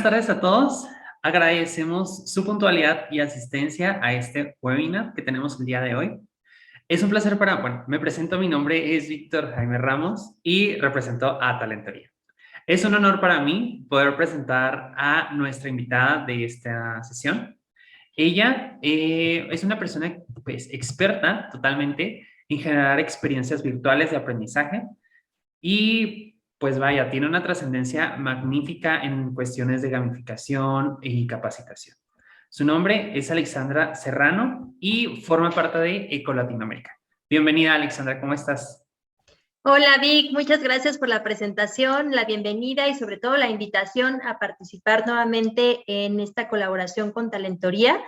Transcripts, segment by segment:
Buenas tardes a todos. Agradecemos su puntualidad y asistencia a este webinar que tenemos el día de hoy. Es un placer me presento, mi nombre es Víctor Jaime Ramos y represento a Talentoría. Es un honor para mí poder presentar a nuestra invitada de esta sesión. Ella es una persona pues, experta totalmente en generar experiencias virtuales de aprendizaje y pues vaya, tiene una trascendencia magnífica en cuestiones de gamificación y capacitación. Su nombre es Alexandra Serrano y forma parte de Eco Latinoamérica. Bienvenida, Alexandra, ¿cómo estás? Hola Vic, muchas gracias por la presentación, la bienvenida y sobre todo la invitación a participar nuevamente en esta colaboración con Talentoría.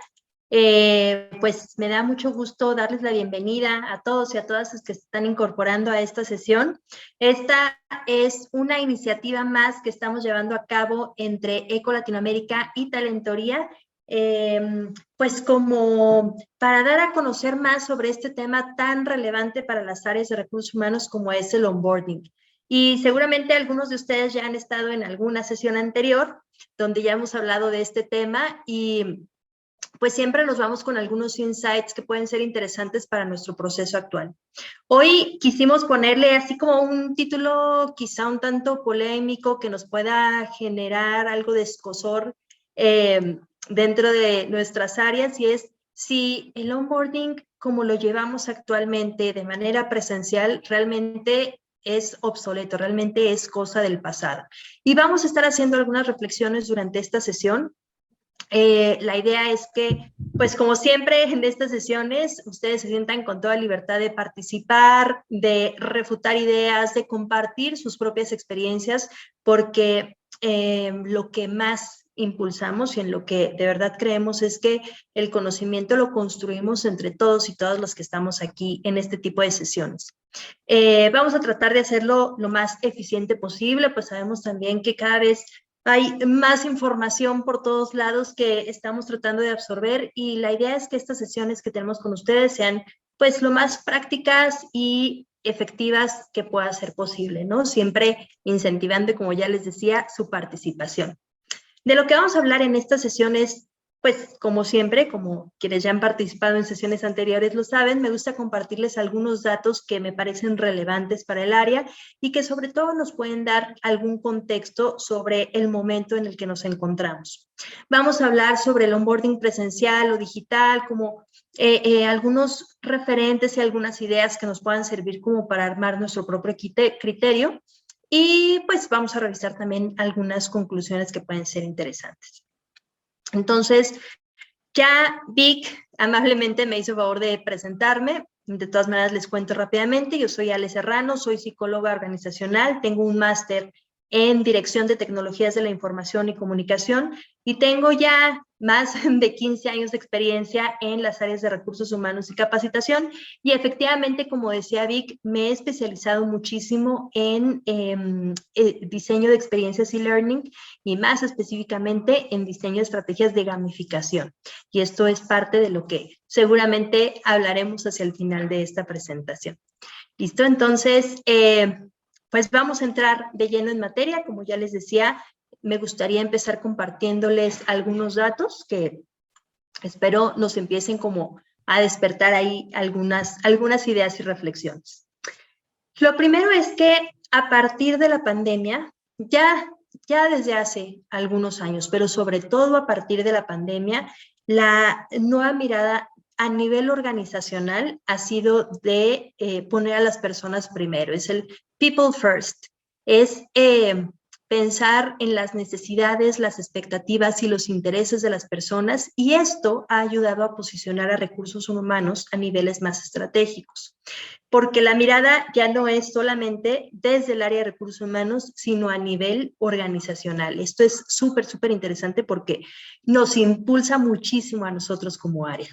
Pues me da mucho gusto darles la bienvenida a todos y a todas los que se están incorporando a esta sesión. Esta es una iniciativa más que estamos llevando a cabo entre Eco Latinoamérica y Talentoría, pues como para dar a conocer más sobre este tema tan relevante para las áreas de recursos humanos como es el onboarding. Y seguramente algunos de ustedes ya han estado en alguna sesión anterior donde ya hemos hablado de este tema y pues siempre nos vamos con algunos insights que pueden ser interesantes para nuestro proceso actual. Hoy quisimos ponerle así como un título quizá un tanto polémico que nos pueda generar algo de escozor dentro de nuestras áreas, y es si el onboarding como lo llevamos actualmente de manera presencial realmente es obsoleto, realmente es cosa del pasado. Y vamos a estar haciendo algunas reflexiones durante esta sesión. La idea es que, pues como siempre en estas sesiones, ustedes se sientan con toda libertad de participar, de refutar ideas, de compartir sus propias experiencias, porque lo que más impulsamos y en lo que de verdad creemos es que el conocimiento lo construimos entre todos y todas los que estamos aquí en este tipo de sesiones. Vamos a tratar de hacerlo lo más eficiente posible, pues sabemos también que cada vez hay más información por todos lados que estamos tratando de absorber, y la idea es que estas sesiones que tenemos con ustedes sean pues lo más prácticas y efectivas que pueda ser posible, ¿no? Siempre incentivando, como ya les decía, su participación. De lo que vamos a hablar en esta sesión es, pues como siempre, como quienes ya han participado en sesiones anteriores lo saben, me gusta compartirles algunos datos que me parecen relevantes para el área y que sobre todo nos pueden dar algún contexto sobre el momento en el que nos encontramos. Vamos a hablar sobre el onboarding presencial o digital, como algunos referentes y algunas ideas que nos puedan servir como para armar nuestro propio criterio. Y pues vamos a revisar también algunas conclusiones que pueden ser interesantes. Entonces, ya Vic amablemente me hizo favor de presentarme. De todas maneras, les cuento rápidamente. Yo soy Ale Serrano, soy psicóloga organizacional, tengo un máster en Dirección de Tecnologías de la Información y Comunicación y tengo ya más de 15 años de experiencia en las áreas de recursos humanos y capacitación, y efectivamente, como decía Vic, me he especializado muchísimo en diseño de experiencias y learning, y más específicamente en diseño de estrategias de gamificación. Y esto es parte de lo que seguramente hablaremos hacia el final de esta presentación. ¿Listo? Entonces, pues vamos a entrar de lleno en materia. Como ya les decía, me gustaría empezar compartiéndoles algunos datos que espero nos empiecen como a despertar ahí algunas ideas y reflexiones. Lo primero es que a partir de la pandemia, ya desde hace algunos años, pero sobre todo a partir de la pandemia, la nueva mirada a nivel organizacional ha sido de poner a las personas primero. Es el people first. Es pensar en las necesidades, las expectativas y los intereses de las personas, y esto ha ayudado a posicionar a recursos humanos a niveles más estratégicos, porque la mirada ya no es solamente desde el área de recursos humanos, sino a nivel organizacional. Esto es súper, súper interesante porque nos impulsa muchísimo a nosotros como área.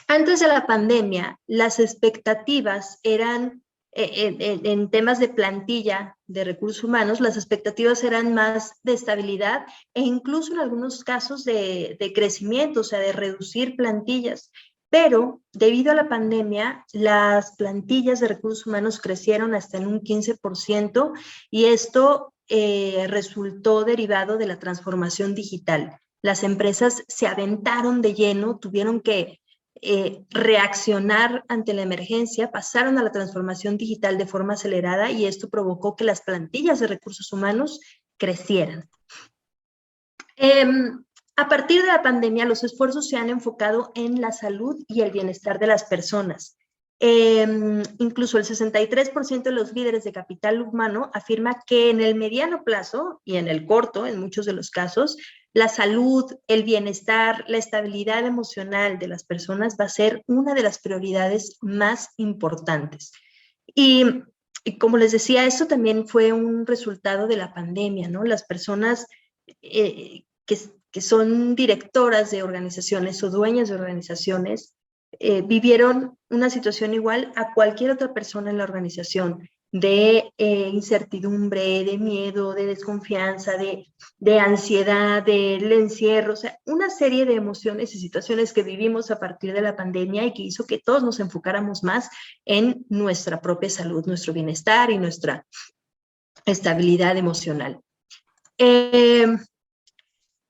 Antes de la pandemia, las expectativas eran, en temas de plantilla de recursos humanos, las expectativas eran más de estabilidad e incluso en algunos casos de crecimiento, o sea, de reducir plantillas. Pero debido a la pandemia, las plantillas de recursos humanos crecieron hasta en un 15%, y esto resultó derivado de la transformación digital. Las empresas se aventaron de lleno, tuvieron que reaccionar ante la emergencia, pasaron a la transformación digital de forma acelerada y esto provocó que las plantillas de recursos humanos crecieran. A partir de la pandemia, los esfuerzos se han enfocado en la salud y el bienestar de las personas. Incluso el 63% de los líderes de capital humano afirma que en el mediano plazo y en el corto, en muchos de los casos, la salud, el bienestar, la estabilidad emocional de las personas va a ser una de las prioridades más importantes. Y como les decía, esto también fue un resultado de la pandemia, ¿no? Las personas que son directoras de organizaciones o dueñas de organizaciones vivieron una situación igual a cualquier otra persona en la organización, de incertidumbre, de miedo, de desconfianza, de ansiedad, del encierro, o sea, una serie de emociones y situaciones que vivimos a partir de la pandemia y que hizo que todos nos enfocáramos más en nuestra propia salud, nuestro bienestar y nuestra estabilidad emocional.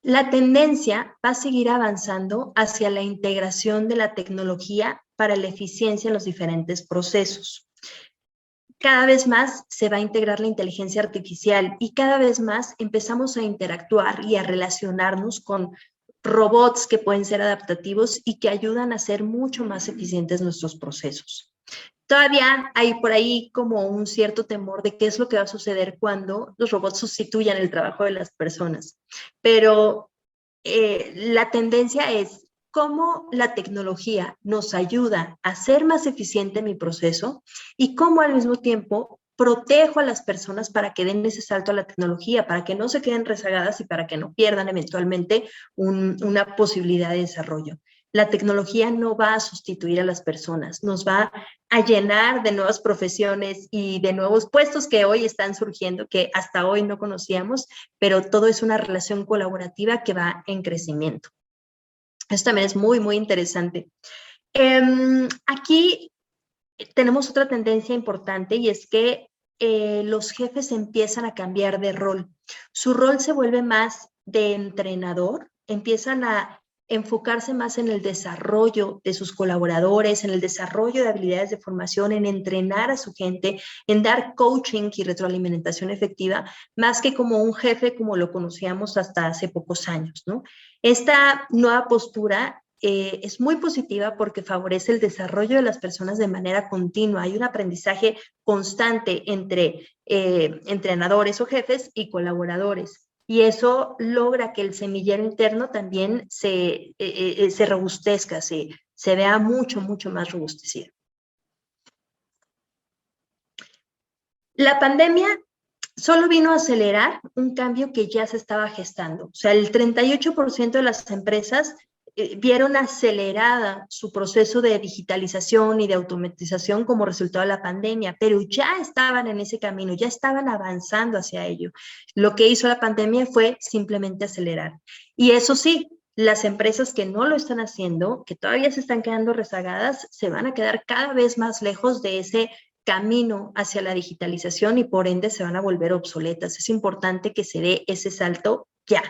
La tendencia va a seguir avanzando hacia la integración de la tecnología para la eficiencia en los diferentes procesos. Cada vez más se va a integrar la inteligencia artificial y cada vez más empezamos a interactuar y a relacionarnos con robots que pueden ser adaptativos y que ayudan a hacer mucho más eficientes nuestros procesos. Todavía hay por ahí como un cierto temor de qué es lo que va a suceder cuando los robots sustituyan el trabajo de las personas, pero la tendencia es cómo la tecnología nos ayuda a hacer más eficiente mi proceso y cómo al mismo tiempo protejo a las personas para que den ese salto a la tecnología, para que no se queden rezagadas y para que no pierdan eventualmente una posibilidad de desarrollo. La tecnología no va a sustituir a las personas, nos va a llenar de nuevas profesiones y de nuevos puestos que hoy están surgiendo, que hasta hoy no conocíamos, pero todo es una relación colaborativa que va en crecimiento. Esto también es muy, muy interesante. Aquí tenemos otra tendencia importante y es que los jefes empiezan a cambiar de rol. Su rol se vuelve más de entrenador, empiezan a enfocarse más en el desarrollo de sus colaboradores, en el desarrollo de habilidades de formación, en entrenar a su gente, en dar coaching y retroalimentación efectiva, más que como un jefe como lo conocíamos hasta hace pocos años, ¿no? Esta nueva postura es muy positiva porque favorece el desarrollo de las personas de manera continua. Hay un aprendizaje constante entre entrenadores o jefes y colaboradores. Y eso logra que el semillero interno también se robustezca, se vea mucho, mucho más robustecido. La pandemia solo vino a acelerar un cambio que ya se estaba gestando. O sea, el 38% de las empresas vieron acelerada su proceso de digitalización y de automatización como resultado de la pandemia, pero ya estaban en ese camino, ya estaban avanzando hacia ello. Lo que hizo la pandemia fue simplemente acelerar. Y eso sí, las empresas que no lo están haciendo, que todavía se están quedando rezagadas, se van a quedar cada vez más lejos de ese camino hacia la digitalización y por ende se van a volver obsoletas. Es importante que se dé ese salto ya.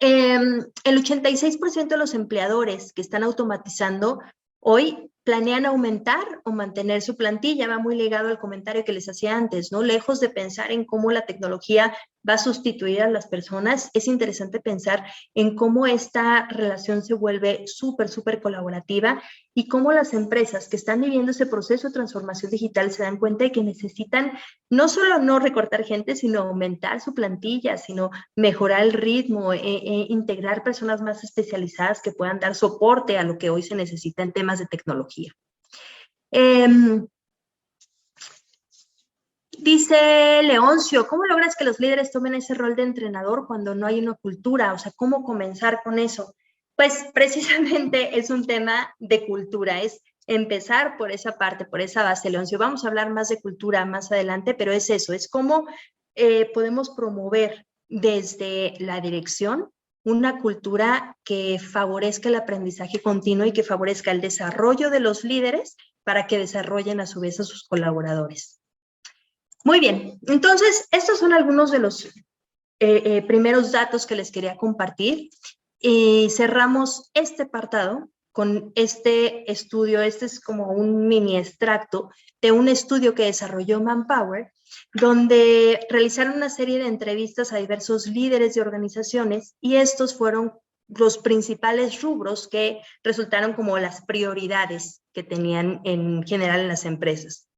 El 86% de los empleadores que están automatizando hoy planean aumentar o mantener su plantilla. Va muy ligado al comentario que les hacía antes, ¿no? Lejos de pensar en cómo la tecnología va a sustituir a las personas, es interesante pensar en cómo esta relación se vuelve súper, súper colaborativa y cómo las empresas que están viviendo ese proceso de transformación digital se dan cuenta de que necesitan no solo no recortar gente, sino aumentar su plantilla, sino mejorar el ritmo, integrar personas más especializadas que puedan dar soporte a lo que hoy se necesita en temas de tecnología. Dice Leoncio, ¿cómo logras que los líderes tomen ese rol de entrenador cuando no hay una cultura? O sea, ¿cómo comenzar con eso? Pues precisamente es un tema de cultura, es empezar por esa parte, por esa base, Leoncio. Vamos a hablar más de cultura más adelante, pero es eso, es cómo podemos promover desde la dirección una cultura que favorezca el aprendizaje continuo y que favorezca el desarrollo de los líderes para que desarrollen a su vez a sus colaboradores. Muy bien, entonces estos son algunos de los primeros datos que les quería compartir. Y cerramos este apartado con este estudio. Este es como un mini extracto de un estudio que desarrolló Manpower, donde realizaron una serie de entrevistas a diversos líderes de organizaciones y estos fueron los principales rubros que resultaron como las prioridades que tenían en general en las empresas.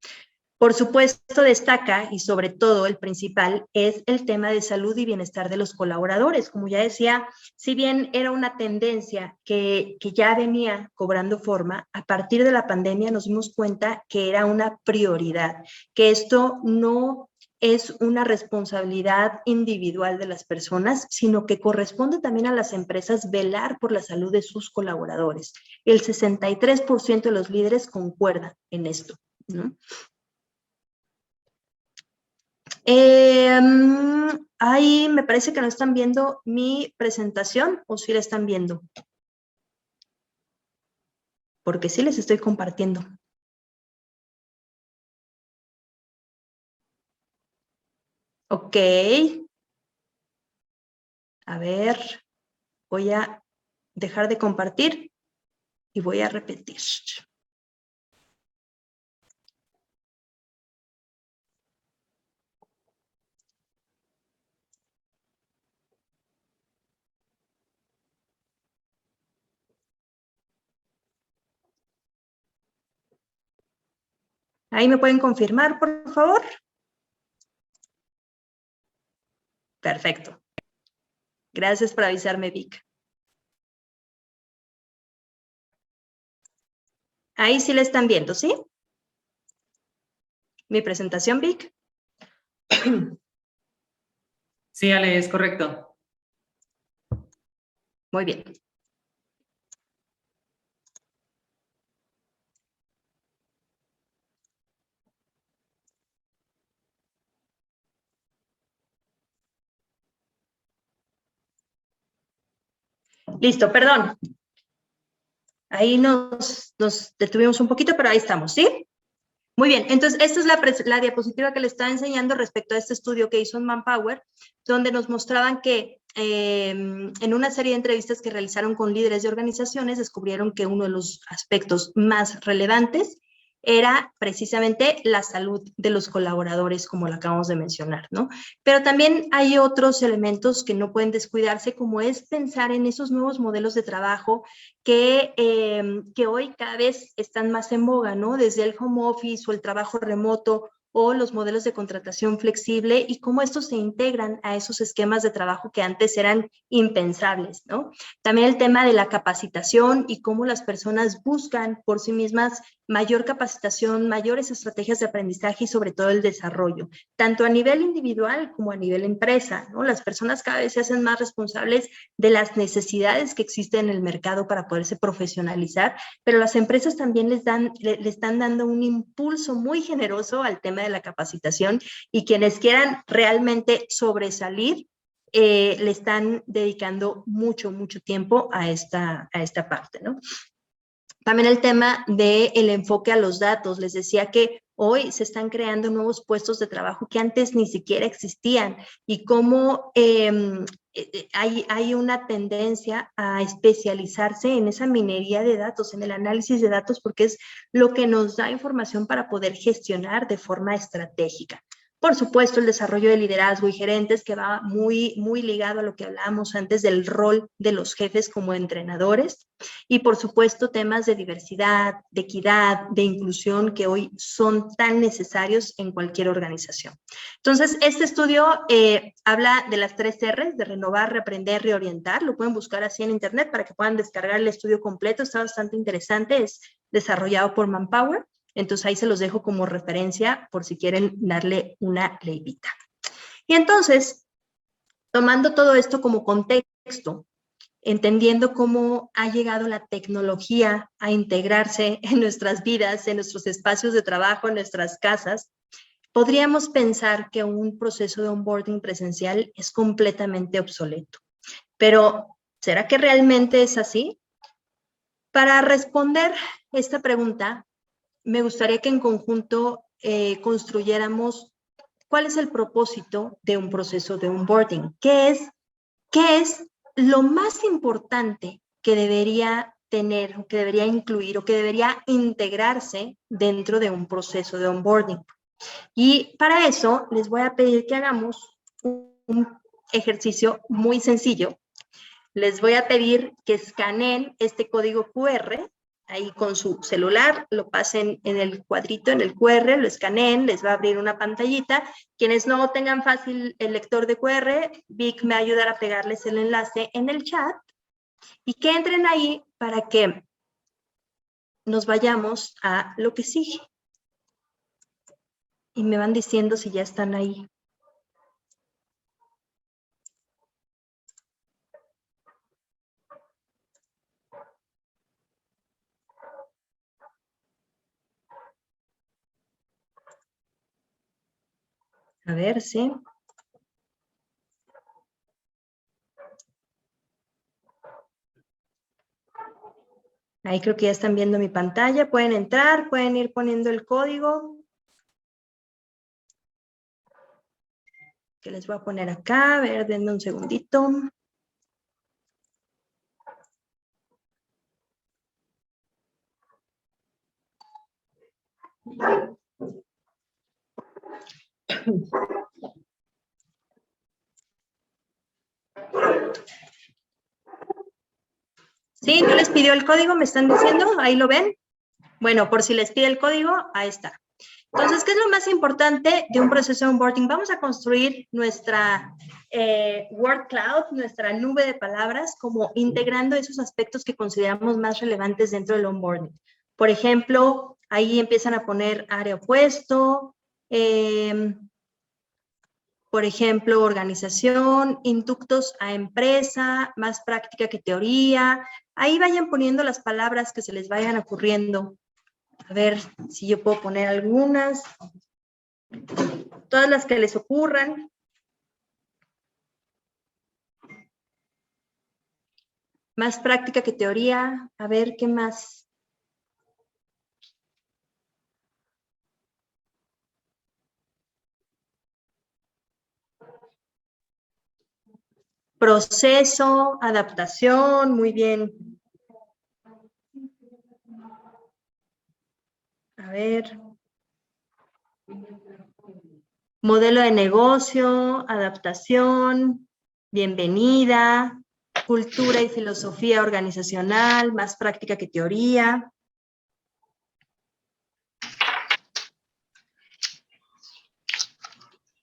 Por supuesto, destaca, y sobre todo el principal, es el tema de salud y bienestar de los colaboradores. Como ya decía, si bien era una tendencia que ya venía cobrando forma, a partir de la pandemia nos dimos cuenta que era una prioridad, que esto no es una responsabilidad individual de las personas, sino que corresponde también a las empresas velar por la salud de sus colaboradores. El 63% de los líderes concuerdan en esto, ¿no? Ahí me parece que no están viendo mi presentación, o sí la están viendo. Porque sí les estoy compartiendo. Ok. A ver, voy a dejar de compartir y voy a repetir. Ahí me pueden confirmar, por favor. Perfecto. Gracias por avisarme, Vic. Ahí sí la están viendo, ¿sí? Mi presentación, Vic. Sí, Ale, es correcto. Muy bien. Listo, perdón. Ahí nos detuvimos un poquito, pero ahí estamos, ¿sí? Muy bien, entonces esta es la diapositiva que les estaba enseñando respecto a este estudio que hizo en Manpower, donde nos mostraban que en una serie de entrevistas que realizaron con líderes de organizaciones, descubrieron que uno de los aspectos más relevantes era precisamente la salud de los colaboradores, como lo acabamos de mencionar, ¿no? Pero también hay otros elementos que no pueden descuidarse, como es pensar en esos nuevos modelos de trabajo que hoy cada vez están más en boga, ¿no? Desde el home office o el trabajo remoto o los modelos de contratación flexible y cómo estos se integran a esos esquemas de trabajo que antes eran impensables, ¿no? También el tema de la capacitación y cómo las personas buscan por sí mismas mayor capacitación, mayores estrategias de aprendizaje y sobre todo el desarrollo, tanto a nivel individual como a nivel empresa, ¿no? Las personas cada vez se hacen más responsables de las necesidades que existen en el mercado para poderse profesionalizar, pero las empresas también le están dando un impulso muy generoso al tema de la capacitación y quienes quieran realmente sobresalir, le están dedicando mucho tiempo a esta parte, ¿no? También el tema del enfoque a los datos. Les decía que hoy se están creando nuevos puestos de trabajo que antes ni siquiera existían y cómo hay una tendencia a especializarse en esa minería de datos, en el análisis de datos, porque es lo que nos da información para poder gestionar de forma estratégica. Por supuesto, el desarrollo de liderazgo y gerentes, que va muy ligado a lo que hablábamos antes del rol de los jefes como entrenadores. Y por supuesto, temas de diversidad, de equidad, de inclusión, que hoy son tan necesarios en cualquier organización. Entonces, este estudio habla de las 3 R's, de renovar, reaprender, reorientar. Lo pueden buscar así en internet para que puedan descargar el estudio completo. Está bastante interesante. Es desarrollado por Manpower. Entonces, ahí se los dejo como referencia por si quieren darle una leidita. Y entonces, tomando todo esto como contexto, entendiendo cómo ha llegado la tecnología a integrarse en nuestras vidas, en nuestros espacios de trabajo, en nuestras casas, podríamos pensar que un proceso de onboarding presencial es completamente obsoleto. Pero, ¿será que realmente es así? Para responder esta pregunta, me gustaría que en conjunto construyéramos ¿cuál es el propósito de un proceso de onboarding? ¿Qué es lo más importante que debería tener, o que debería incluir, o que debería integrarse dentro de un proceso de onboarding? Y para eso les voy a pedir que hagamos un ejercicio muy sencillo. Les voy a pedir que escaneen este código QR, ahí con su celular, lo pasen en el cuadrito, en el QR, lo escaneen, les va a abrir una pantallita. Quienes no tengan fácil el lector de QR, Vic me va a ayudar a pegarles el enlace en el chat y que entren ahí para que nos vayamos a lo que sigue. Y me van diciendo si ya están ahí. A ver, sí. Ahí creo que ya están viendo mi pantalla. Pueden entrar, pueden ir poniendo el código. Que les voy a poner acá. A ver, denme un segundito. ¿Sí? ¿No les pidió el código? ¿Me están diciendo? ¿Ahí lo ven? Bueno, por si les pide el código, ahí está. Entonces, ¿qué es lo más importante de un proceso de onboarding? Vamos a construir nuestra word cloud, nuestra nube de palabras, como integrando esos aspectos que consideramos más relevantes dentro del onboarding. Por ejemplo, ahí empiezan a poner área opuesto, por ejemplo, organización, inductos a empresa, más práctica que teoría. Ahí vayan poniendo las palabras que se les vayan ocurriendo. A ver si yo puedo poner algunas. Todas las que les ocurran. Más práctica que teoría. A ver, ¿qué más? Proceso, adaptación, muy bien. A ver. Modelo de negocio, adaptación, bienvenida, cultura y filosofía organizacional, más práctica que teoría.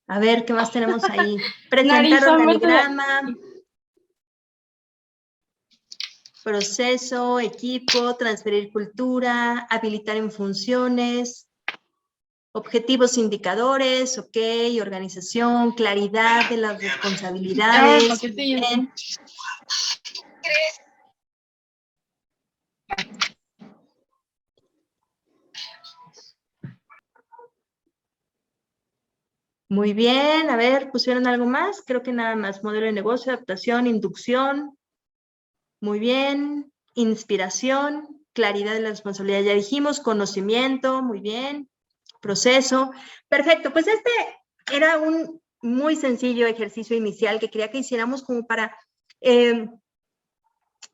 A ver, ¿qué más tenemos ahí? Presentar organigrama, proceso, equipo, transferir cultura, habilitar en funciones, objetivos, indicadores, ok, organización, claridad de las responsabilidades. Bien. Muy bien, a ver, ¿pusieron algo más? Creo que nada más. Modelo de negocio, adaptación, inducción. Muy bien. Inspiración, claridad de la responsabilidad, ya dijimos. Conocimiento, muy bien. Proceso. Perfecto, pues este era un muy sencillo ejercicio inicial que quería que hiciéramos como para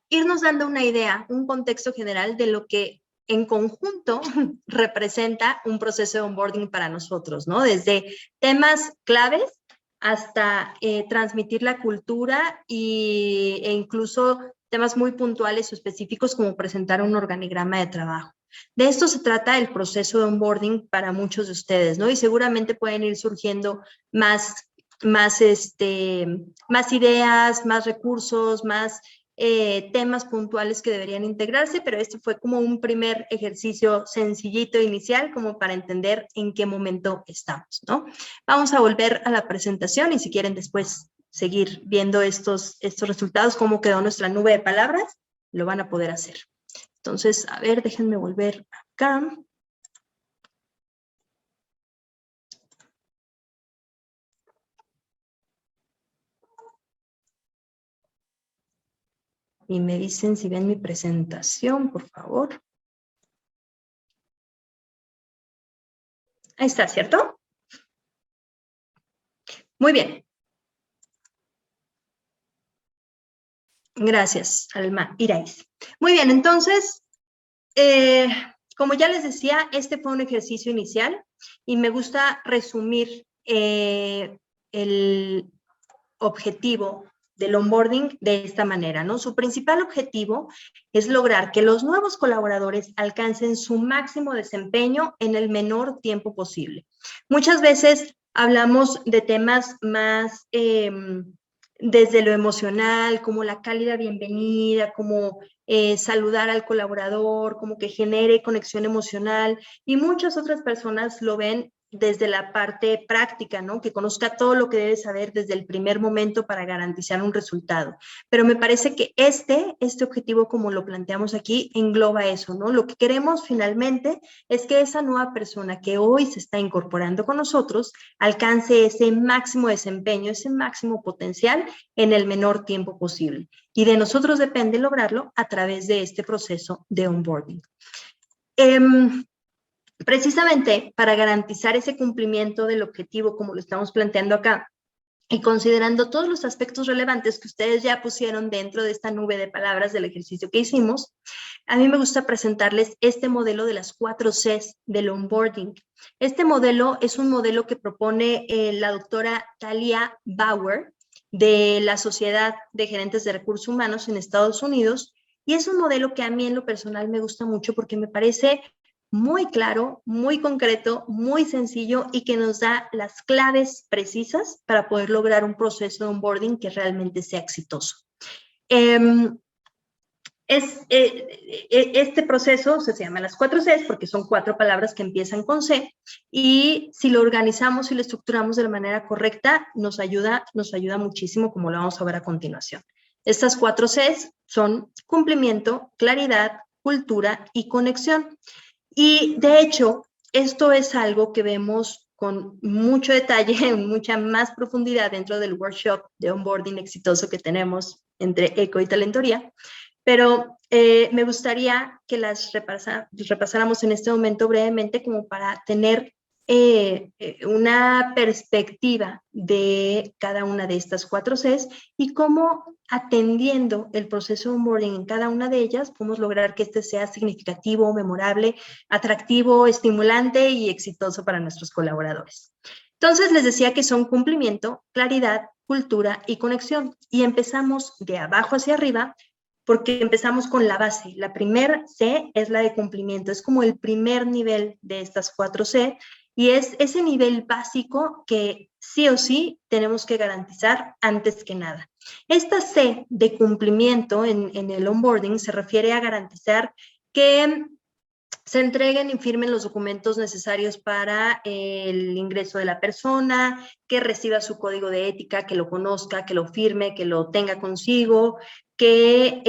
irnos dando una idea, un contexto general de lo que en conjunto representa un proceso de onboarding para nosotros, ¿no? Desde temas claves hasta transmitir la cultura e incluso temas muy puntuales o específicos como presentar un organigrama de trabajo. De esto se trata el proceso de onboarding para muchos de ustedes, ¿no? Y seguramente pueden ir surgiendo más ideas, más recursos, más temas puntuales que deberían integrarse, pero este fue como un primer ejercicio sencillito inicial como para entender en qué momento estamos, ¿no? Vamos a volver a la presentación y si quieren después seguir viendo estos resultados, cómo quedó nuestra nube de palabras, lo van a poder hacer. Entonces, a ver, déjenme volver acá. Y me dicen si ven mi presentación, por favor. Ahí está, ¿cierto? Muy bien. Gracias, Alma Irais. Muy bien, entonces, como ya les decía, este fue un ejercicio inicial y me gusta resumir el objetivo del onboarding de esta manera, ¿no? Su principal objetivo es lograr que los nuevos colaboradores alcancen su máximo desempeño en el menor tiempo posible. Muchas veces hablamos de temas más desde lo emocional, como la cálida bienvenida, como saludar al colaborador, como que genere conexión emocional, y muchas otras personas lo ven desde la parte práctica, ¿no? Que conozca todo lo que debe saber desde el primer momento para garantizar un resultado. Pero me parece que este objetivo, como lo planteamos aquí, engloba eso, ¿no? Lo que queremos finalmente es que esa nueva persona que hoy se está incorporando con nosotros alcance ese máximo desempeño, ese máximo potencial en el menor tiempo posible. Y de nosotros depende lograrlo a través de este proceso de onboarding. Precisamente para garantizar ese cumplimiento del objetivo, como lo estamos planteando acá, y considerando todos los aspectos relevantes que ustedes ya pusieron dentro de esta nube de palabras del ejercicio que hicimos, a mí me gusta presentarles este modelo de las 4 Cs del onboarding. Este modelo es un modelo que propone la doctora Talia Bauer de la Sociedad de Gerentes de Recursos Humanos en Estados Unidos, y es un modelo que a mí en lo personal me gusta mucho porque me parece muy claro, muy concreto, muy sencillo y que nos da las claves precisas para poder lograr un proceso de onboarding que realmente sea exitoso. Este proceso se llama las 4 Cs porque son 4 palabras que empiezan con C, y si lo organizamos y lo estructuramos de la manera correcta, nos ayuda muchísimo, como lo vamos a ver a continuación. Estas 4 Cs son cumplimiento, claridad, cultura y conexión. Y de hecho, esto es algo que vemos con mucho detalle, en mucha más profundidad dentro del workshop de onboarding exitoso que tenemos entre ECO y Talentoría, pero me gustaría que las repasáramos en este momento brevemente como para tener una perspectiva de cada una de estas 4 Cs y cómo, atendiendo el proceso de onboarding en cada una de ellas, podemos lograr que este sea significativo, memorable, atractivo, estimulante y exitoso para nuestros colaboradores. Entonces, les decía que son cumplimiento, claridad, cultura y conexión. Y empezamos de abajo hacia arriba porque empezamos con la base. La primera C es la de cumplimiento, es como el primer nivel de estas 4 C, y es ese nivel básico que sí o sí tenemos que garantizar antes que nada. Esta C de cumplimiento en el onboarding se refiere a garantizar que se entreguen y firmen los documentos necesarios para el ingreso de la persona, que reciba su código de ética, que lo conozca, que lo firme, que lo tenga consigo, que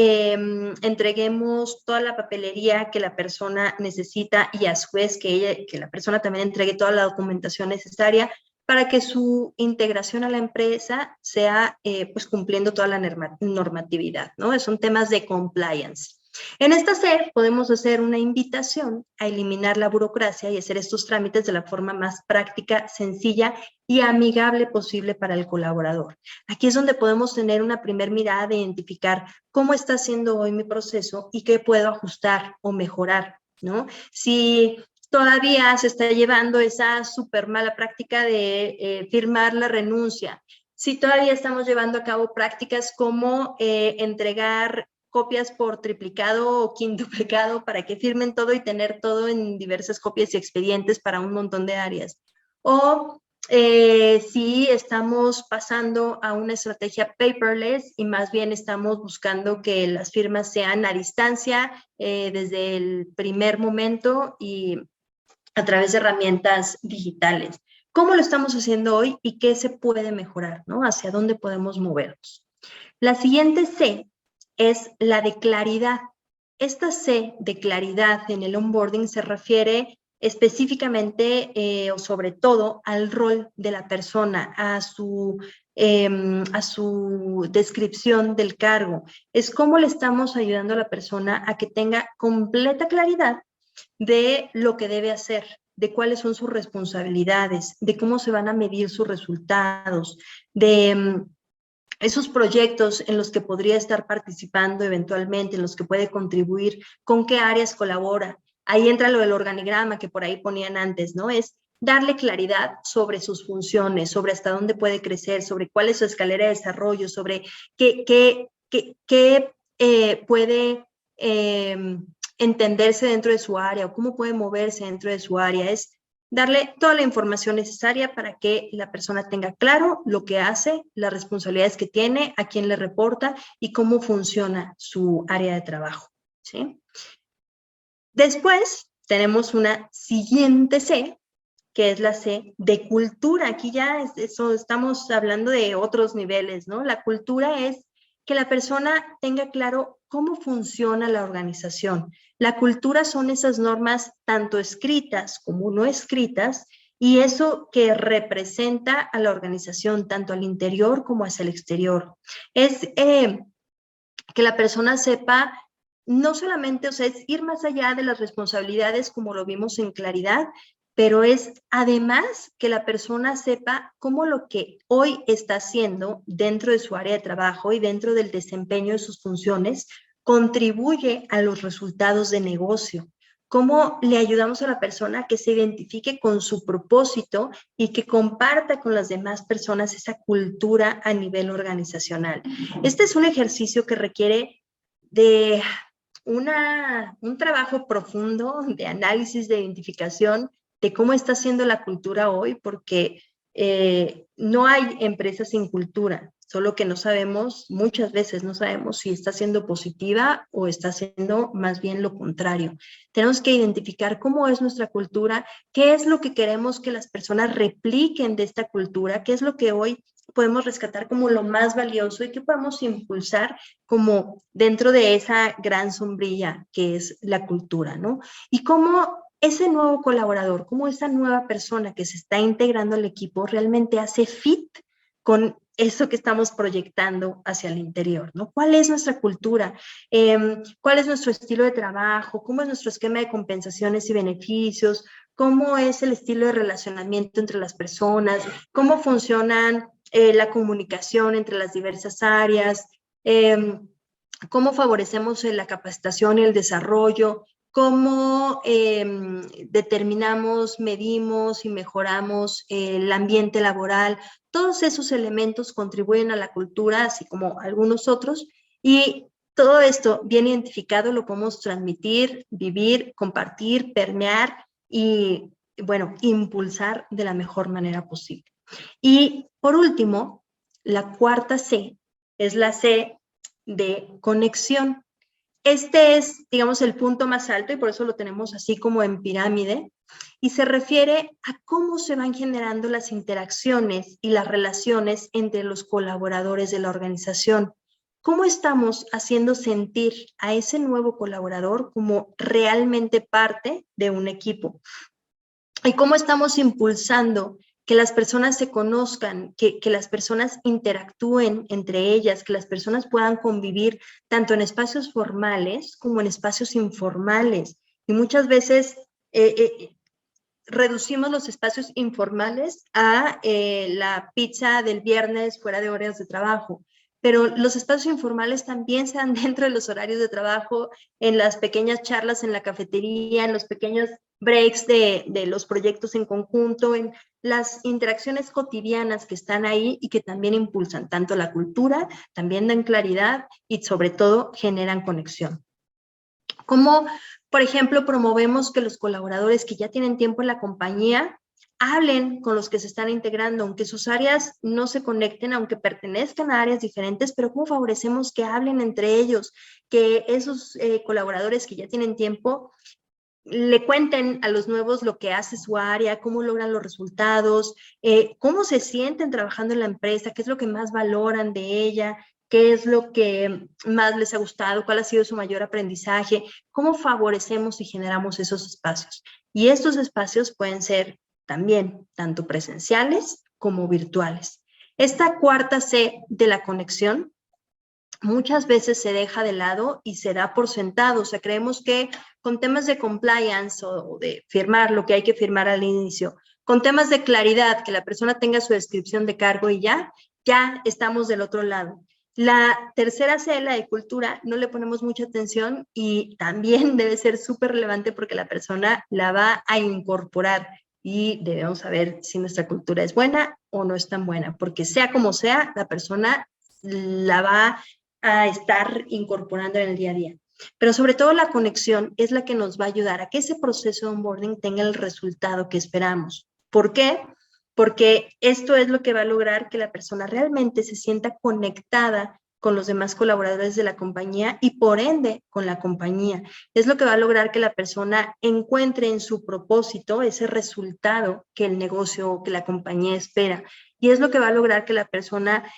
entreguemos toda la papelería que la persona necesita y a su vez que la persona también entregue toda la documentación necesaria para que su integración a la empresa sea pues cumpliendo toda la normatividad, ¿no? Son temas de compliance. En esta C podemos hacer una invitación a eliminar la burocracia y hacer estos trámites de la forma más práctica, sencilla y amigable posible para el colaborador. Aquí es donde podemos tener una primera mirada de identificar cómo está siendo hoy mi proceso y qué puedo ajustar o mejorar, ¿no? Si todavía se está llevando esa súper mala práctica de firmar la renuncia, si todavía estamos llevando a cabo prácticas como entregar copias por triplicado o quintuplicado para que firmen todo y tener todo en diversas copias y expedientes para un montón de áreas. O si estamos pasando a una estrategia paperless y más bien estamos buscando que las firmas sean a distancia desde el primer momento y a través de herramientas digitales. ¿Cómo lo estamos haciendo hoy y qué se puede mejorar, ¿no? ¿Hacia dónde podemos movernos? La siguiente C es la de claridad. Esta C de claridad en el onboarding se refiere específicamente o sobre todo al rol de la persona, a su descripción del cargo. Es cómo le estamos ayudando a la persona a que tenga completa claridad de lo que debe hacer, de cuáles son sus responsabilidades, de cómo se van a medir sus resultados, de esos proyectos en los que podría estar participando eventualmente, en los que puede contribuir, con qué áreas colabora. Ahí entra lo del organigrama que por ahí ponían antes, ¿no? Es darle claridad sobre sus funciones, sobre hasta dónde puede crecer, sobre cuál es su escalera de desarrollo, sobre qué puede entenderse dentro de su área o cómo puede moverse dentro de su área. Es darle toda la información necesaria para que la persona tenga claro lo que hace, las responsabilidades que tiene, a quién le reporta y cómo funciona su área de trabajo, ¿sí? Después tenemos una siguiente C, que es la C de cultura. Aquí ya estamos hablando de otros niveles, ¿no? La cultura es que la persona tenga claro cómo funciona la organización. La cultura son esas normas tanto escritas como no escritas y eso que representa a la organización tanto al interior como hacia el exterior. Es que la persona sepa no solamente, o sea, es ir más allá de las responsabilidades como lo vimos en claridad, pero es además que la persona sepa cómo lo que hoy está haciendo dentro de su área de trabajo y dentro del desempeño de sus funciones contribuye a los resultados de negocio. Cómo le ayudamos a la persona a que se identifique con su propósito y que comparta con las demás personas esa cultura a nivel organizacional. Este es un ejercicio que requiere de un trabajo profundo de análisis, de identificación de cómo está siendo la cultura hoy, porque no hay empresas sin cultura, solo que no sabemos, muchas veces no sabemos si está siendo positiva o está siendo más bien lo contrario. Tenemos que identificar cómo es nuestra cultura, qué es lo que queremos que las personas repliquen de esta cultura, qué es lo que hoy podemos rescatar como lo más valioso y qué podemos impulsar como dentro de esa gran sombrilla que es la cultura, ¿no? Y cómo ese nuevo colaborador, cómo esa nueva persona que se está integrando al equipo realmente hace fit con eso que estamos proyectando hacia el interior, ¿no? ¿Cuál es nuestra cultura? ¿Cuál es nuestro estilo de trabajo? ¿Cómo es nuestro esquema de compensaciones y beneficios? ¿Cómo es el estilo de relacionamiento entre las personas? ¿Cómo funcionan la comunicación entre las diversas áreas? ¿Cómo favorecemos la capacitación y el desarrollo? ¿Cómo determinamos, medimos y mejoramos el ambiente laboral? Todos esos elementos contribuyen a la cultura, así como algunos otros, y todo esto bien identificado lo podemos transmitir, vivir, compartir, permear y, bueno, impulsar de la mejor manera posible. Y por último, la cuarta C es la C de conexión. Este es, digamos, el punto más alto y por eso lo tenemos así como en pirámide y se refiere a cómo se van generando las interacciones y las relaciones entre los colaboradores de la organización. ¿Cómo estamos haciendo sentir a ese nuevo colaborador como realmente parte de un equipo? Y cómo estamos impulsando que las personas se conozcan, que las personas interactúen entre ellas, que las personas puedan convivir tanto en espacios formales como en espacios informales. Y muchas veces reducimos los espacios informales a la pizza del viernes fuera de horas de trabajo. Pero los espacios informales también se dan dentro de los horarios de trabajo, en las pequeñas charlas en la cafetería, en los pequeños breaks de los proyectos en conjunto, en las interacciones cotidianas que están ahí y que también impulsan tanto la cultura, también dan claridad y sobre todo generan conexión. ¿Cómo, por ejemplo, promovemos que los colaboradores que ya tienen tiempo en la compañía hablen con los que se están integrando, aunque sus áreas no se conecten, aunque pertenezcan a áreas diferentes, pero cómo favorecemos que hablen entre ellos, que esos colaboradores que ya tienen tiempo le cuenten a los nuevos lo que hace su área, cómo logran los resultados, cómo se sienten trabajando en la empresa, qué es lo que más valoran de ella, qué es lo que más les ha gustado, cuál ha sido su mayor aprendizaje, cómo favorecemos y generamos esos espacios. Y estos espacios pueden ser también tanto presenciales como virtuales. Esta cuarta C de la conexión muchas veces se deja de lado y se da por sentado. O sea, creemos que con temas de compliance o de firmar lo que hay que firmar al inicio, con temas de claridad, que la persona tenga su descripción de cargo y ya estamos del otro lado. La tercera C, la de cultura, no le ponemos mucha atención y también debe ser súper relevante porque la persona la va a incorporar y debemos saber si nuestra cultura es buena o no es tan buena, porque sea como sea, la persona la va a estar incorporando en el día a día. Pero sobre todo la conexión es la que nos va a ayudar a que ese proceso de onboarding tenga el resultado que esperamos. ¿Por qué? Porque esto es lo que va a lograr que la persona realmente se sienta conectada con los demás colaboradores de la compañía y por ende con la compañía. Es lo que va a lograr que la persona encuentre en su propósito ese resultado que el negocio o que la compañía espera. Y es lo que va a lograr que la persona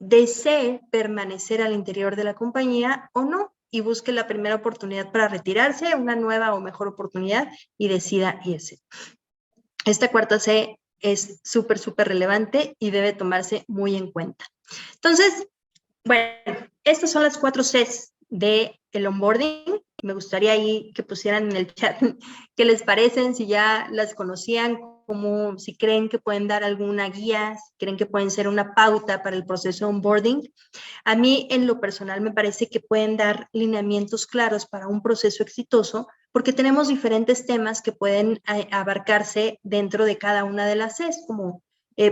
desee permanecer al interior de la compañía o no y busque la primera oportunidad para retirarse, una nueva o mejor oportunidad y decida irse. Esta cuarta C es súper, súper relevante y debe tomarse muy en cuenta. Entonces, bueno, estas son las 4 Cs del onboarding. Me gustaría ahí que pusieran en el chat qué les parecen, si ya las conocían, como si creen que pueden dar alguna guía, si creen que pueden ser una pauta para el proceso de onboarding. A mí, en lo personal, me parece que pueden dar lineamientos claros para un proceso exitoso, porque tenemos diferentes temas que pueden abarcarse dentro de cada una de las Cs, como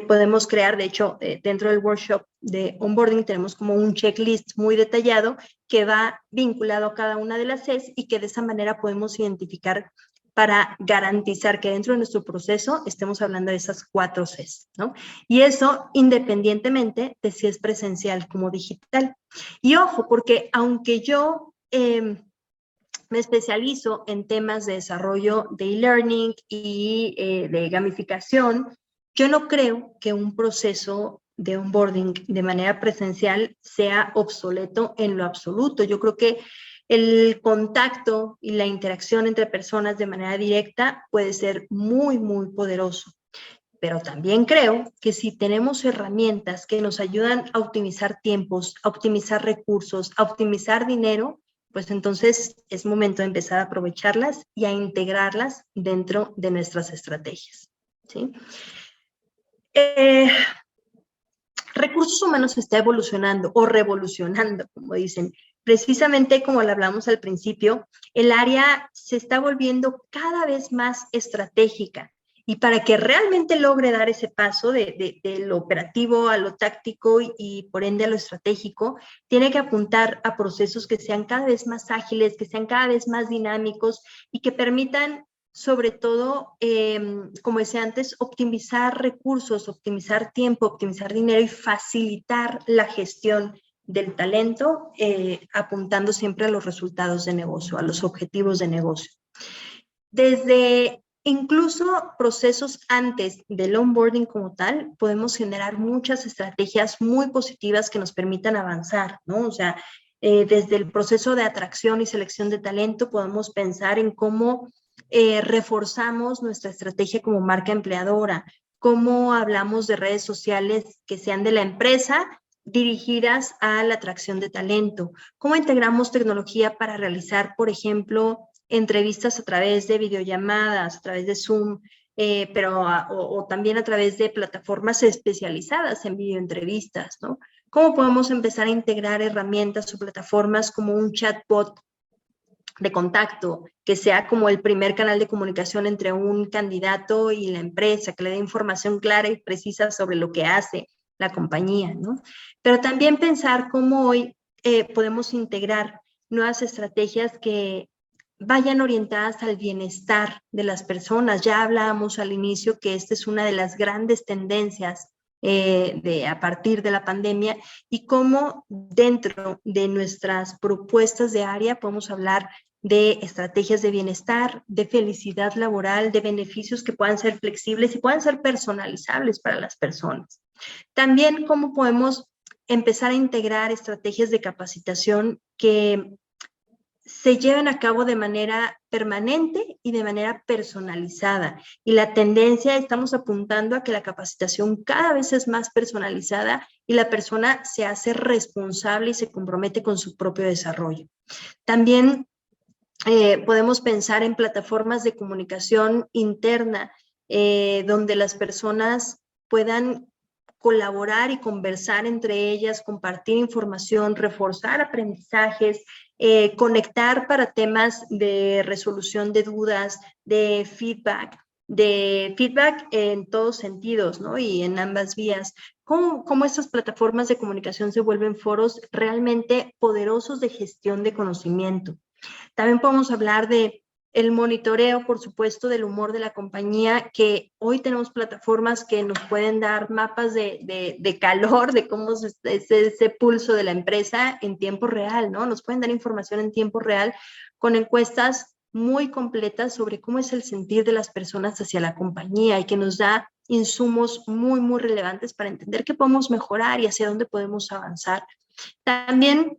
podemos crear, de hecho, dentro del workshop de onboarding tenemos como un checklist muy detallado que va vinculado a cada una de las Cs y que de esa manera podemos identificar para garantizar que dentro de nuestro proceso estemos hablando de esas 4 Cs, ¿no? Y eso independientemente de si es presencial como digital. Y ojo, porque aunque yo me especializo en temas de desarrollo de e-learning y de gamificación, yo no creo que un proceso de onboarding de manera presencial sea obsoleto en lo absoluto. Yo creo que el contacto y la interacción entre personas de manera directa puede ser muy, muy poderoso. Pero también creo que si tenemos herramientas que nos ayudan a optimizar tiempos, a optimizar recursos, a optimizar dinero, pues entonces es momento de empezar a aprovecharlas y a integrarlas dentro de nuestras estrategias, ¿sí? Recursos humanos está evolucionando o revolucionando, como dicen. Precisamente como lo hablamos al principio, el área se está volviendo cada vez más estratégica. Y para que realmente logre dar ese paso de lo operativo a lo táctico y por ende a lo estratégico, tiene que apuntar a procesos que sean cada vez más ágiles, que sean cada vez más dinámicos y que permitan, sobre todo, como decía antes, optimizar recursos, optimizar tiempo, optimizar dinero y facilitar la gestión del talento, apuntando siempre a los resultados de negocio, a los objetivos de negocio. Desde incluso procesos antes del onboarding como tal, podemos generar muchas estrategias muy positivas que nos permitan avanzar, ¿no? O sea, desde el proceso de atracción y selección de talento, podemos pensar en cómo reforzamos nuestra estrategia como marca empleadora, cómo hablamos de redes sociales que sean de la empresa dirigidas a la atracción de talento, cómo integramos tecnología para realizar, por ejemplo, entrevistas a través de videollamadas, a través de Zoom, o también a través de plataformas especializadas en videoentrevistas, ¿no? ¿Cómo podemos empezar a integrar herramientas o plataformas como un chatbot de contacto, que sea como el primer canal de comunicación entre un candidato y la empresa, que le dé información clara y precisa sobre lo que hace la compañía, ¿no? Pero también pensar cómo hoy podemos integrar nuevas estrategias que vayan orientadas al bienestar de las personas. Ya hablábamos al inicio que esta es una de las grandes tendencias a partir de la pandemia y cómo dentro de nuestras propuestas de área podemos hablar de estrategias de bienestar, de felicidad laboral, de beneficios que puedan ser flexibles y puedan ser personalizables para las personas. También cómo podemos empezar a integrar estrategias de capacitación que se lleven a cabo de manera permanente y de manera personalizada. Y la tendencia, estamos apuntando a que la capacitación cada vez es más personalizada y la persona se hace responsable y se compromete con su propio desarrollo. También podemos pensar en plataformas de comunicación interna, donde las personas puedan colaborar y conversar entre ellas, compartir información, reforzar aprendizajes, conectar para temas de resolución de dudas, de feedback en todos sentidos, ¿no? Y en ambas vías. ¿Cómo estas plataformas de comunicación se vuelven foros realmente poderosos de gestión de conocimiento? También podemos hablar de el monitoreo, por supuesto, del humor de la compañía, que hoy tenemos plataformas que nos pueden dar mapas de calor, de cómo es ese pulso de la empresa en tiempo real, ¿no? Nos pueden dar información en tiempo real con encuestas muy completas sobre cómo es el sentir de las personas hacia la compañía y que nos da insumos muy, muy relevantes para entender qué podemos mejorar y hacia dónde podemos avanzar. También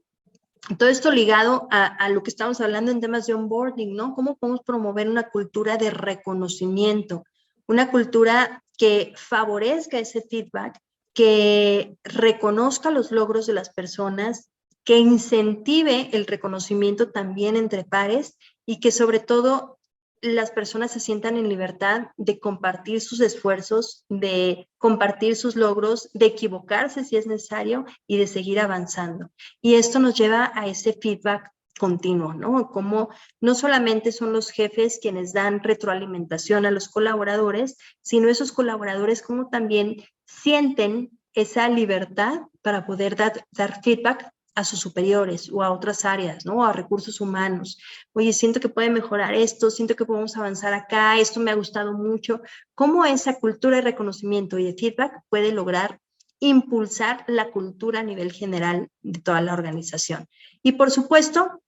todo esto ligado a lo que estamos hablando en temas de onboarding, ¿no? ¿Cómo podemos promover una cultura de reconocimiento? Una cultura que favorezca ese feedback, que reconozca los logros de las personas, que incentive el reconocimiento también entre pares y que sobre todo las personas se sientan en libertad de compartir sus esfuerzos, de compartir sus logros, de equivocarse si es necesario y de seguir avanzando. Y esto nos lleva a ese feedback continuo, ¿no? Como no solamente son los jefes quienes dan retroalimentación a los colaboradores, sino esos colaboradores como también sienten esa libertad para poder dar feedback a sus superiores o a otras áreas, ¿no? A recursos humanos. Oye, siento que puede mejorar esto, siento que podemos avanzar acá, esto me ha gustado mucho. ¿Cómo esa cultura de reconocimiento y de feedback puede lograr impulsar la cultura a nivel general de toda la organización? Y por supuesto,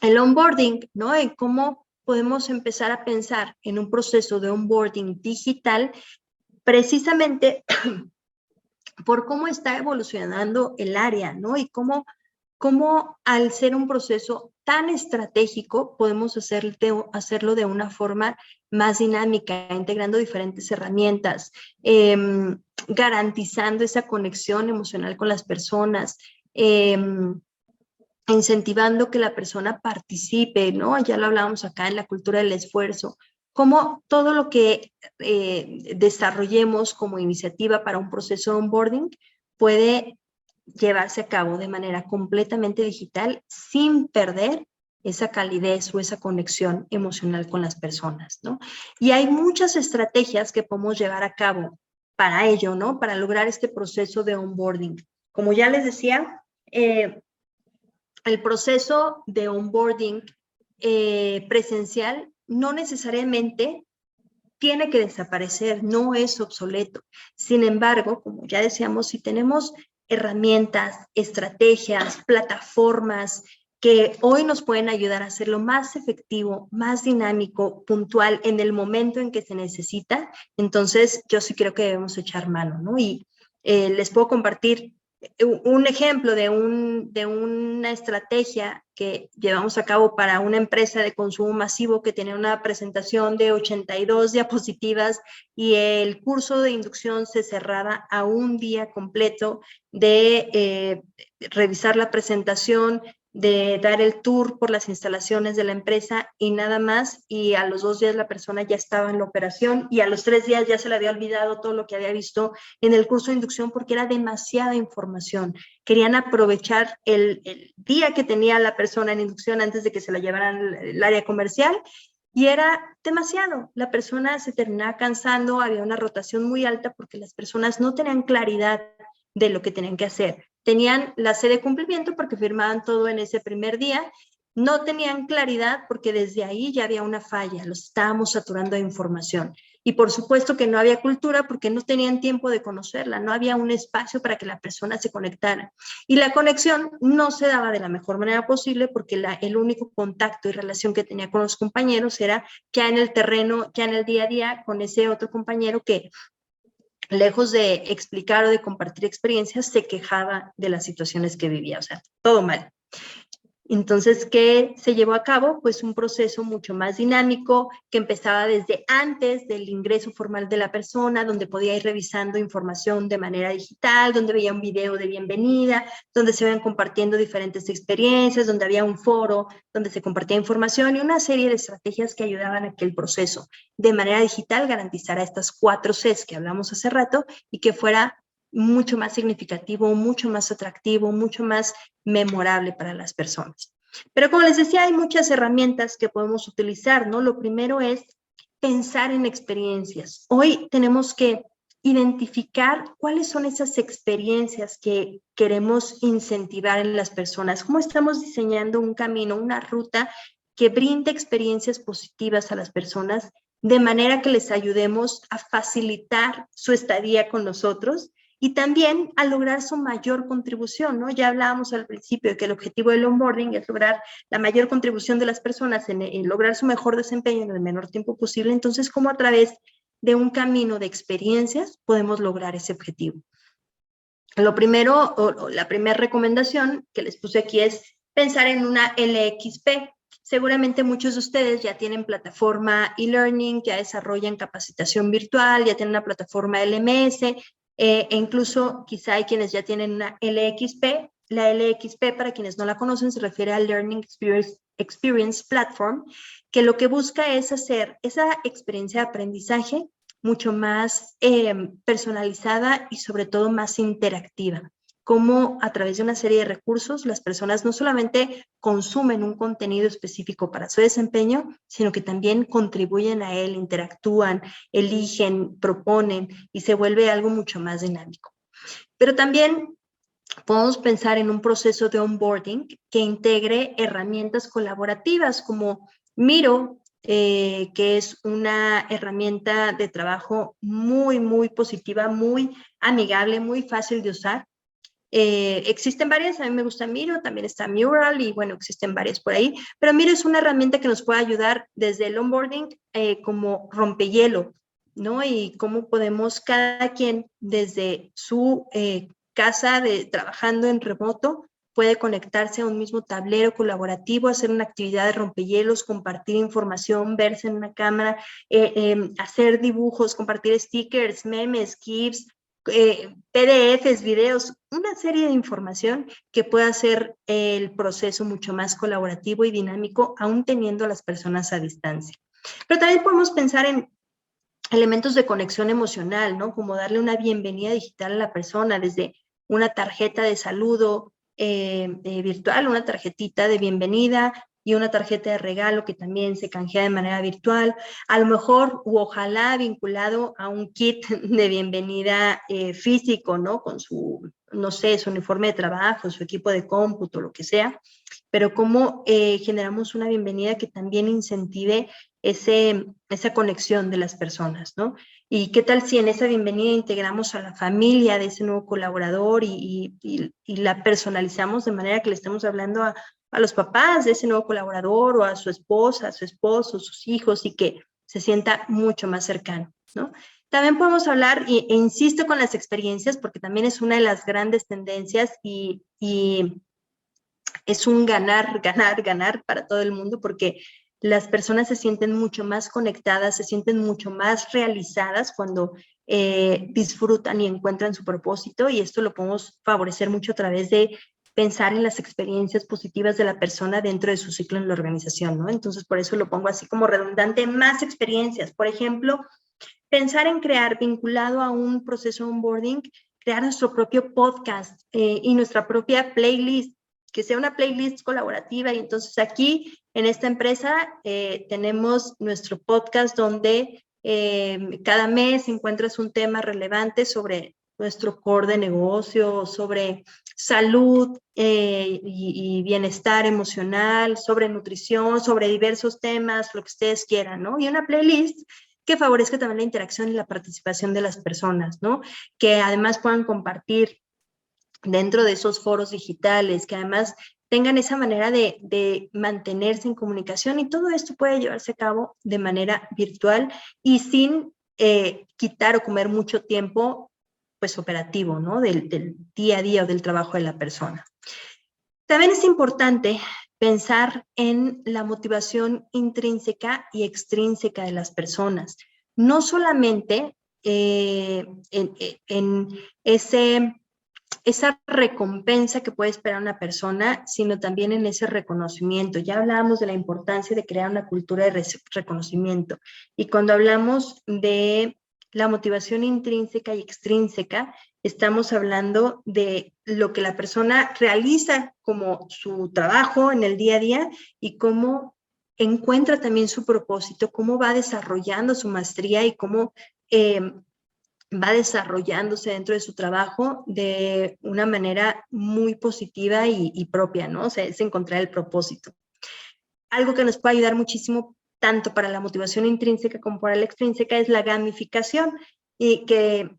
el onboarding, ¿no? En cómo podemos empezar a pensar en un proceso de onboarding digital precisamente por cómo está evolucionando el área, ¿no? Y cómo al ser un proceso tan estratégico podemos hacerlo de una forma más dinámica, integrando diferentes herramientas, garantizando esa conexión emocional con las personas, incentivando que la persona participe, ¿no? Ya lo hablábamos acá en la cultura del esfuerzo, como todo lo que desarrollemos como iniciativa para un proceso de onboarding puede llevarse a cabo de manera completamente digital sin perder esa calidez o esa conexión emocional con las personas, ¿no? Y hay muchas estrategias que podemos llevar a cabo para ello, ¿no? Para lograr este proceso de onboarding. Como ya les decía, el proceso de onboarding presencial no necesariamente tiene que desaparecer, no es obsoleto. Sin embargo, como ya decíamos, si tenemos herramientas, estrategias, plataformas que hoy nos pueden ayudar a hacerlo más efectivo, más dinámico, puntual, en el momento en que se necesita, entonces yo sí creo que debemos echar mano, ¿no? Y les puedo compartir un ejemplo de una estrategia que llevamos a cabo para una empresa de consumo masivo que tenía una presentación de 82 diapositivas y el curso de inducción se cerraba a un día completo de revisar la presentación, de dar el tour por las instalaciones de la empresa y nada más, y a los 2 días la persona ya estaba en la operación y a los 3 días ya se le había olvidado todo lo que había visto en el curso de inducción porque era demasiada información. Querían aprovechar el día que tenía la persona en inducción antes de que se la llevaran al área comercial y era demasiado. La persona se terminaba cansando, había una rotación muy alta porque las personas no tenían claridad de lo que tenían que hacer. Tenían la sede de cumplimiento porque firmaban todo en ese primer día, no tenían claridad porque desde ahí ya había una falla, los estábamos saturando de información. Y por supuesto que no había cultura porque no tenían tiempo de conocerla, no había un espacio para que la persona se conectara. Y la conexión no se daba de la mejor manera posible porque el único contacto y relación que tenía con los compañeros era ya en el terreno, ya en el día a día, con ese otro compañero que lejos de explicar o de compartir experiencias, se quejaba de las situaciones que vivía, o sea, todo mal. Entonces, ¿qué se llevó a cabo? Pues un proceso mucho más dinámico que empezaba desde antes del ingreso formal de la persona, donde podía ir revisando información de manera digital, donde veía un video de bienvenida, donde se iban compartiendo diferentes experiencias, donde había un foro, donde se compartía información y una serie de estrategias que ayudaban a que el proceso de manera digital garantizara estas 4 Cs que hablamos hace rato y que fuera mucho más significativo, mucho más atractivo, mucho más memorable para las personas. Pero como les decía, hay muchas herramientas que podemos utilizar, ¿no? Lo primero es pensar en experiencias. Hoy tenemos que identificar cuáles son esas experiencias que queremos incentivar en las personas, cómo estamos diseñando un camino, una ruta que brinde experiencias positivas a las personas, de manera que les ayudemos a facilitar su estadía con nosotros y también a lograr su mayor contribución, ¿no? Ya hablábamos al principio de que el objetivo del onboarding es lograr la mayor contribución de las personas en lograr su mejor desempeño en el menor tiempo posible. Entonces, ¿cómo a través de un camino de experiencias podemos lograr ese objetivo? Lo primero, o la primera recomendación que les puse aquí es pensar en una LXP. Seguramente muchos de ustedes ya tienen plataforma e-learning, ya desarrollan capacitación virtual, ya tienen una plataforma LMS, e incluso quizá hay quienes ya tienen una LXP. La LXP, para quienes no la conocen, se refiere al Learning Experience Platform, que lo que busca es hacer esa experiencia de aprendizaje mucho más personalizada y sobre todo más interactiva. Cómo a través de una serie de recursos las personas no solamente consumen un contenido específico para su desempeño, sino que también contribuyen a él, interactúan, eligen, proponen y se vuelve algo mucho más dinámico. Pero también podemos pensar en un proceso de onboarding que integre herramientas colaborativas como Miro, que es una herramienta de trabajo muy, muy positiva, muy amigable, muy fácil de usar. Existen varias, a mí me gusta Miro, también está Mural y bueno, existen varias por ahí, pero Miro es una herramienta que nos puede ayudar desde el onboarding como rompehielo, ¿no? Y cómo podemos cada quien desde su casa trabajando en remoto puede conectarse a un mismo tablero colaborativo, hacer una actividad de rompehielos, compartir información, verse en una cámara, hacer dibujos, compartir stickers, memes, GIFs, PDFs, videos, una serie de información que pueda hacer el proceso mucho más colaborativo y dinámico, aún teniendo a las personas a distancia. Pero también podemos pensar en elementos de conexión emocional, ¿no? Como darle una bienvenida digital a la persona desde una tarjeta de saludo virtual, una tarjetita de bienvenida y una tarjeta de regalo que también se canjea de manera virtual, a lo mejor u ojalá vinculado a un kit de bienvenida físico, ¿no? Con su, no sé, su uniforme de trabajo, su equipo de cómputo, lo que sea, pero cómo generamos una bienvenida que también incentive esa conexión de las personas, ¿no? Y qué tal si en esa bienvenida integramos a la familia de ese nuevo colaborador y la personalizamos de manera que le estamos hablando a los papás de ese nuevo colaborador o a su esposa, a su esposo, sus hijos y que se sienta mucho más cercano, ¿no? También podemos hablar, e insisto con las experiencias, porque también es una de las grandes tendencias y es un ganar, ganar, ganar para todo el mundo, porque las personas se sienten mucho más conectadas, se sienten mucho más realizadas cuando disfrutan y encuentran su propósito, y esto lo podemos favorecer mucho a través de pensar en las experiencias positivas de la persona dentro de su ciclo en la organización, ¿no? Entonces, por eso lo pongo así como redundante, más experiencias. Por ejemplo, pensar en crear, vinculado a un proceso de onboarding, crear nuestro propio podcast y nuestra propia playlist, que sea una playlist colaborativa. Y entonces aquí, en esta empresa, tenemos nuestro podcast donde cada mes encuentras un tema relevante sobre nuestro core de negocio, sobre salud y bienestar emocional, sobre nutrición, sobre diversos temas, lo que ustedes quieran, ¿no? Y una playlist que favorezca también la interacción y la participación de las personas, ¿no? Que además puedan compartir dentro de esos foros digitales, que además tengan esa manera de mantenerse en comunicación, y todo esto puede llevarse a cabo de manera virtual y sin quitar o comer mucho tiempo pues operativo, ¿no? Del día a día o del trabajo de la persona. También es importante pensar en la motivación intrínseca y extrínseca de las personas. No solamente en esa recompensa que puede esperar una persona, sino también en ese reconocimiento. Ya hablábamos de la importancia de crear una cultura de reconocimiento. Y cuando hablamos de la motivación intrínseca y extrínseca, estamos hablando de lo que la persona realiza como su trabajo en el día a día y cómo encuentra también su propósito, cómo va desarrollando su maestría y cómo va desarrollándose dentro de su trabajo de una manera muy positiva y propia, ¿no? O sea, es encontrar el propósito. Algo que nos puede ayudar muchísimo tanto para la motivación intrínseca como para la extrínseca es la gamificación, y que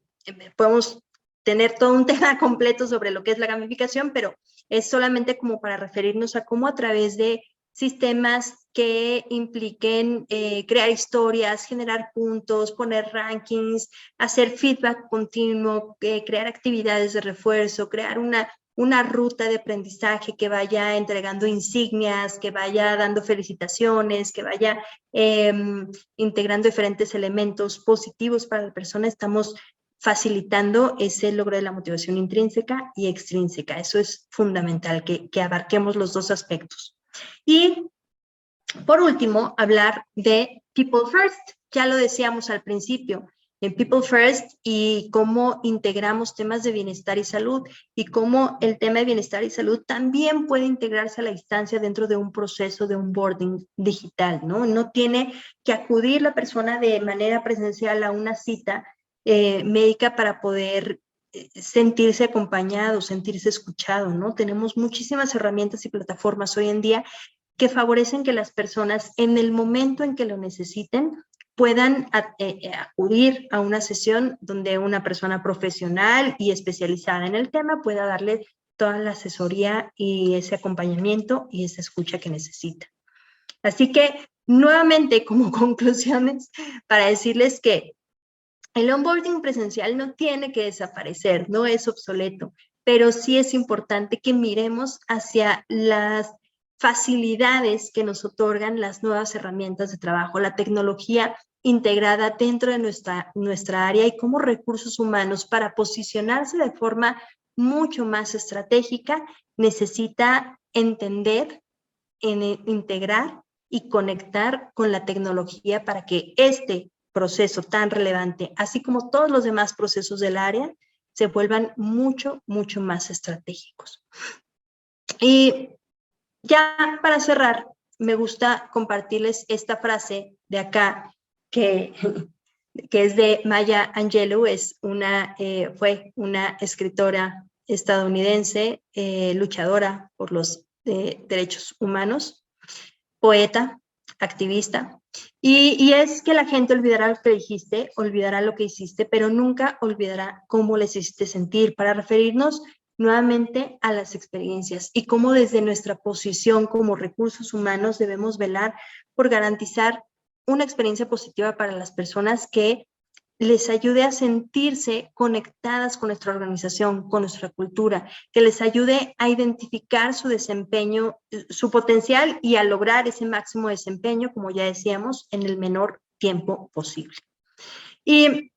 podemos tener todo un tema completo sobre lo que es la gamificación, pero es solamente como para referirnos a cómo a través de sistemas que impliquen crear historias, generar puntos, poner rankings, hacer feedback continuo, crear actividades de refuerzo, crear una ruta de aprendizaje que vaya entregando insignias, que vaya dando felicitaciones, que vaya integrando diferentes elementos positivos para la persona. Estamos facilitando ese logro de la motivación intrínseca y extrínseca. Eso es fundamental, que abarquemos los dos aspectos. Y por último, hablar de People First. Ya lo decíamos al principio, en People First, y cómo integramos temas de bienestar y salud, y cómo el tema de bienestar y salud también puede integrarse a la distancia dentro de un proceso de onboarding digital, ¿no? No tiene que acudir la persona de manera presencial a una cita médica para poder sentirse acompañado, sentirse escuchado, ¿no? Tenemos muchísimas herramientas y plataformas hoy en día que favorecen que las personas en el momento en que lo necesiten puedan acudir a una sesión donde una persona profesional y especializada en el tema pueda darle toda la asesoría y ese acompañamiento y esa escucha que necesita. Así que, nuevamente, como conclusiones, para decirles que el onboarding presencial no tiene que desaparecer, no es obsoleto, pero sí es importante que miremos hacia las facilidades que nos otorgan las nuevas herramientas de trabajo, la tecnología integrada dentro de nuestra área y como recursos humanos para posicionarse de forma mucho más estratégica, necesita entender, integrar y conectar con la tecnología para que este proceso tan relevante, así como todos los demás procesos del área, se vuelvan mucho, mucho más estratégicos. Y ya para cerrar, me gusta compartirles esta frase de acá, que es de Maya Angelou, fue una escritora estadounidense, luchadora por los derechos humanos, poeta, activista, y es que la gente olvidará lo que dijiste, olvidará lo que hiciste, pero nunca olvidará cómo les hiciste sentir, para referirnos nuevamente a las experiencias y cómo desde nuestra posición como recursos humanos debemos velar por garantizar una experiencia positiva para las personas que les ayude a sentirse conectadas con nuestra organización, con nuestra cultura, que les ayude a identificar su desempeño, su potencial y a lograr ese máximo desempeño, como ya decíamos, en el menor tiempo posible. Y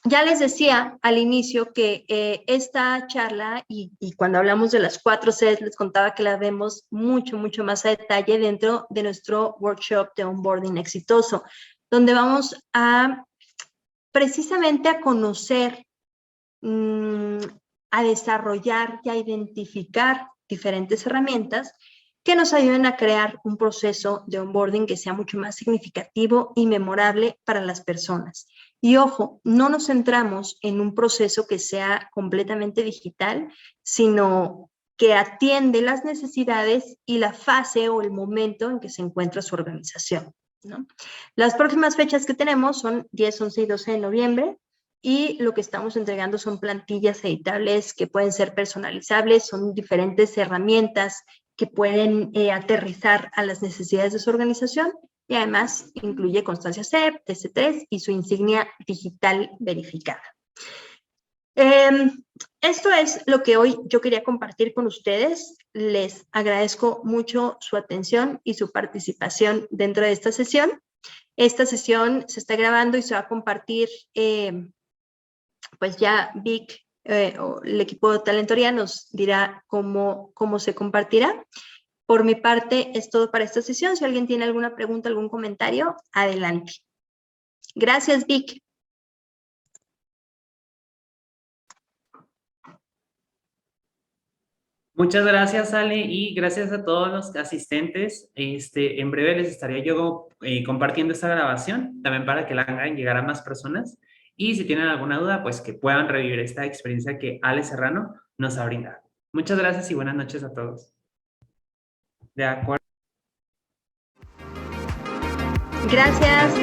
ya les decía al inicio que esta charla, y cuando hablamos de las 4 Cs, les contaba que la vemos mucho, mucho más a detalle dentro de nuestro workshop de onboarding exitoso, donde vamos a precisamente a conocer, a desarrollar y a identificar diferentes herramientas que nos ayuden a crear un proceso de onboarding que sea mucho más significativo y memorable para las personas. Y ojo, no nos centramos en un proceso que sea completamente digital, sino que atiende las necesidades y la fase o el momento en que se encuentra su organización, ¿no? Las próximas fechas que tenemos son 10, 11 y 12 de noviembre, y lo que estamos entregando son plantillas editables que pueden ser personalizables, son diferentes herramientas que pueden aterrizar a las necesidades de su organización, y además incluye constancia CEP, TC3 y su insignia digital verificada. esto es lo que hoy yo quería compartir con ustedes. Les agradezco mucho su atención y su participación dentro de esta sesión. Esta sesión se está grabando y se va a compartir, pues ya Vic o el equipo de Talentoria nos dirá cómo se compartirá. Por mi parte es todo para esta sesión. Si alguien tiene alguna pregunta, algún comentario, adelante. Gracias, Vic. Muchas gracias, Ale, y gracias a todos los asistentes. En breve les estaré yo compartiendo esta grabación, también para que la hagan llegar a más personas. Y si tienen alguna duda, pues que puedan revivir esta experiencia que Ale Serrano nos ha brindado. Muchas gracias y buenas noches a todos. De acuerdo. Gracias.